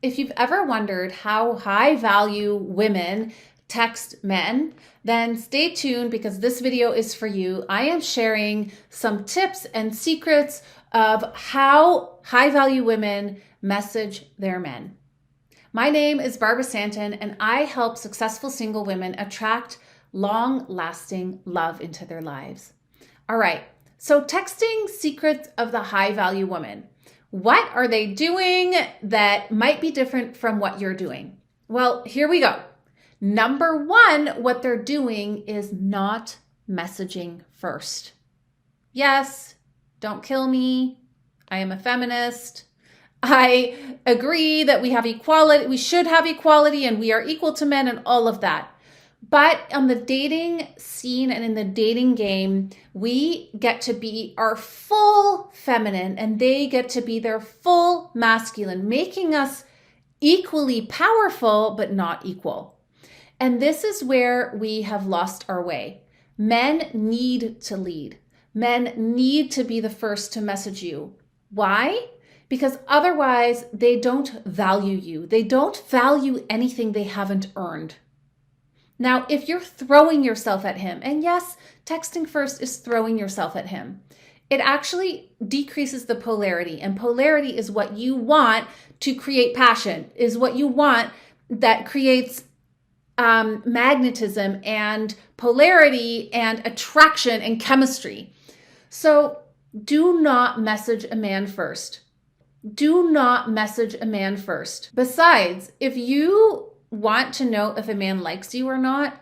if you've ever wondered how high value women text men, then stay tuned because this video is for you. I am sharing some tips and secrets of how high value women message their men. My name is Barbara Santen, and I help successful single women attract long-lasting love into their lives. All right, so texting secrets of the high value woman. What are they doing that might be different from what you're doing? Well, here we go. Number one, what they're doing is not messaging first. Yes, don't kill me. I am a feminist. I agree that we have equality, we should have equality, and we are equal to men and all of that. But on the dating scene and in the dating game, we get to be our full feminine and they get to be their full masculine, making us equally powerful, but not equal. And this is where we have lost our way. Men need to lead. Men need to be the first to message you. Why? Because otherwise they don't value you. They don't value anything they haven't earned. Now, if you're throwing yourself at him, and yes, texting first is throwing yourself at him, it actually decreases the polarity. And polarity is what you want to create passion, is what you want that creates magnetism and polarity and attraction and chemistry. So do not message a man first. Do not message a man first. Besides, if you want to know if a man likes you or not,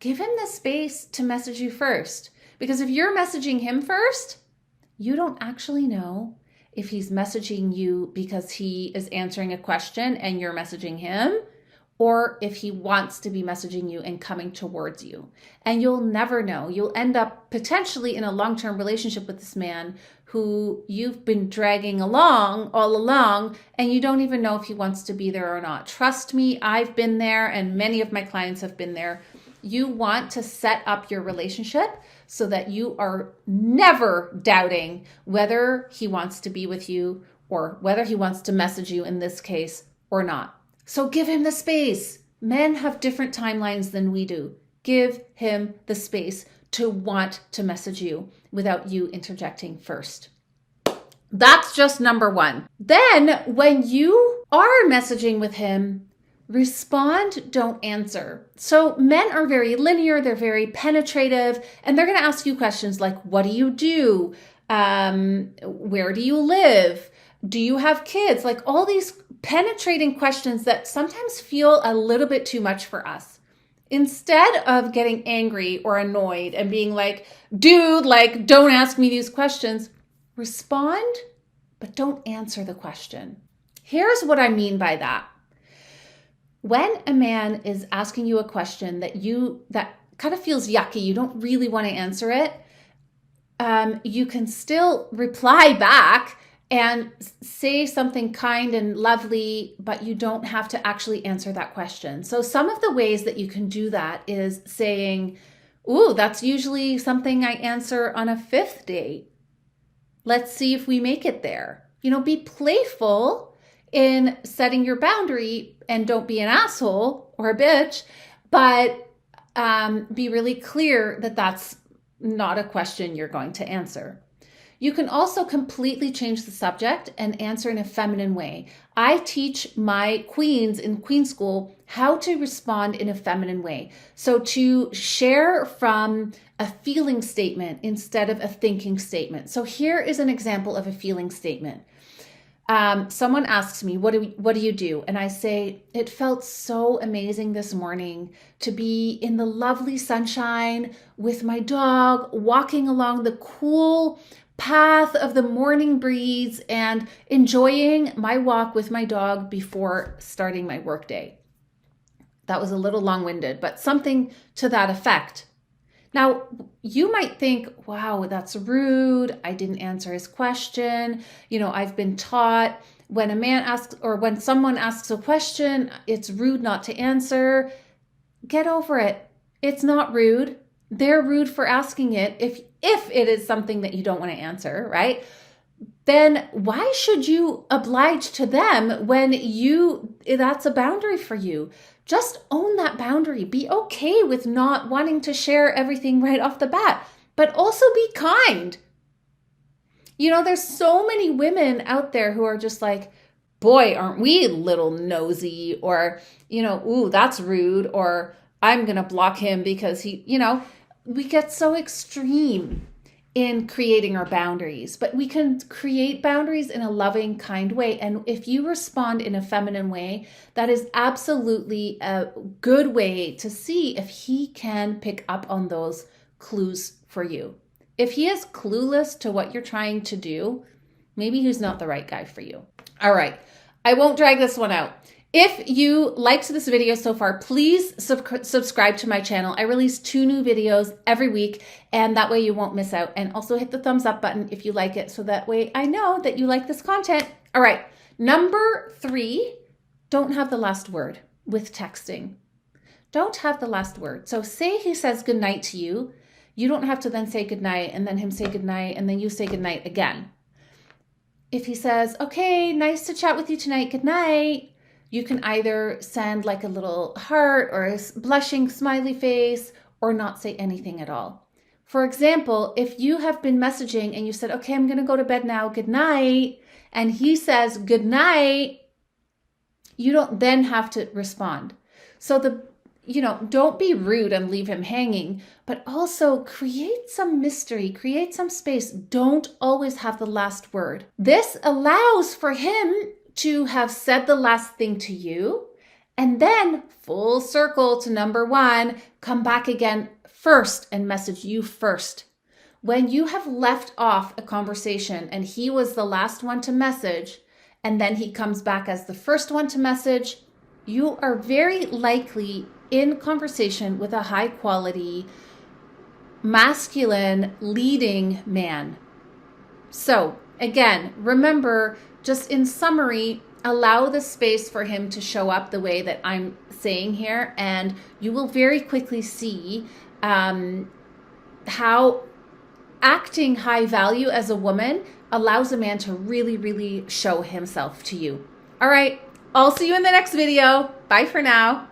give him the space to message you first. Because if you're messaging him first, you don't actually know if he's messaging you because he is answering a question and you're messaging him, or if he wants to be messaging you and coming towards you. And you'll never know. You'll end up potentially in a long-term relationship with this man who you've been dragging along all along, and you don't even know if he wants to be there or not. Trust me, I've been there, and many of my clients have been there. You want to set up your relationship so that you are never doubting whether he wants to be with you or whether he wants to message you in this case or not. So give him the space. Men have different timelines than we do. Give him the space to want to message you without you interjecting first. That's just number one. Then when you are messaging with him, respond, don't answer. So men are very linear, they're very penetrative, and they're going to ask you questions like, what do you do? Where do you live? Do you have kids? Like all these penetrating questions that sometimes feel a little bit too much for us. Instead of getting angry or annoyed and being like, dude, like, don't ask me these questions, respond, but don't answer the question. Here's what I mean by that. When a man is asking you a question that kind of feels yucky, you don't really want to answer it, you can still reply back and say something kind and lovely, but you don't have to actually answer that question. So some of the ways that you can do that is saying, ooh, that's usually something I answer on a fifth date. Let's see if we make it there. Be playful in setting your boundary and don't be an asshole or a bitch, but be really clear that that's not a question you're going to answer. You can also completely change the subject and answer in a feminine way. I teach my queens in Queen School how to respond in a feminine way. So to share from a feeling statement instead of a thinking statement. So here is an example of a feeling statement. Someone asks me, what do you do? And I say, it felt so amazing this morning to be in the lovely sunshine with my dog, walking along the cool path of the morning breeze and enjoying my walk with my dog before starting my workday. That was a little long-winded, but something to that effect. Now, you might think, wow, that's rude. I didn't answer his question. I've been taught when a man asks or when someone asks a question, it's rude not to answer. Get over it. It's not rude. They're rude for asking it if it is something that you don't want to answer, right? then why should you oblige to them when that's a boundary for you? Just own that boundary. Be okay with not wanting to share everything right off the bat, but also be kind. You know, there's so many women out there who are just like, boy, aren't we a little nosy, or, you know, ooh, that's rude, or I'm going to block him because he, you know, we get so extreme in creating our boundaries, but we can create boundaries in a loving, kind way. And if you respond in a feminine way, that is absolutely a good way to see if he can pick up on those clues for you. If he is clueless to what you're trying to do, maybe he's not the right guy for you. All right, I won't drag this one out. If you liked this video so far, please subscribe to my channel. I release 2 new videos every week, and that way you won't miss out. And also hit the thumbs up button if you like it, so that way I know that you like this content. All right, number 3, don't have the last word with texting. Don't have the last word. So say he says goodnight to you. You don't have to then say goodnight and then him say goodnight and then you say goodnight again. If he says, okay, nice to chat with you tonight, good night, you can either send like a little heart or a blushing smiley face, or not say anything at all. For example, if you have been messaging and you said, okay, I'm going to go to bed now, good night, and he says good night, you don't then have to respond. So don't be rude and leave him hanging, but also create some mystery, create some space. Don't always have the last word. This allows for him to have said the last thing to you, and then full circle to number 1, come back again first and message you first. When you have left off a conversation and he was the last one to message, and then he comes back as the first one to message, you are very likely in conversation with a high quality, masculine, leading man. So again, remember, just in summary, allow the space for him to show up the way that I'm saying here, and you will very quickly see how acting high value as a woman allows a man to really, really show himself to you. All right, I'll see you in the next video. Bye for now.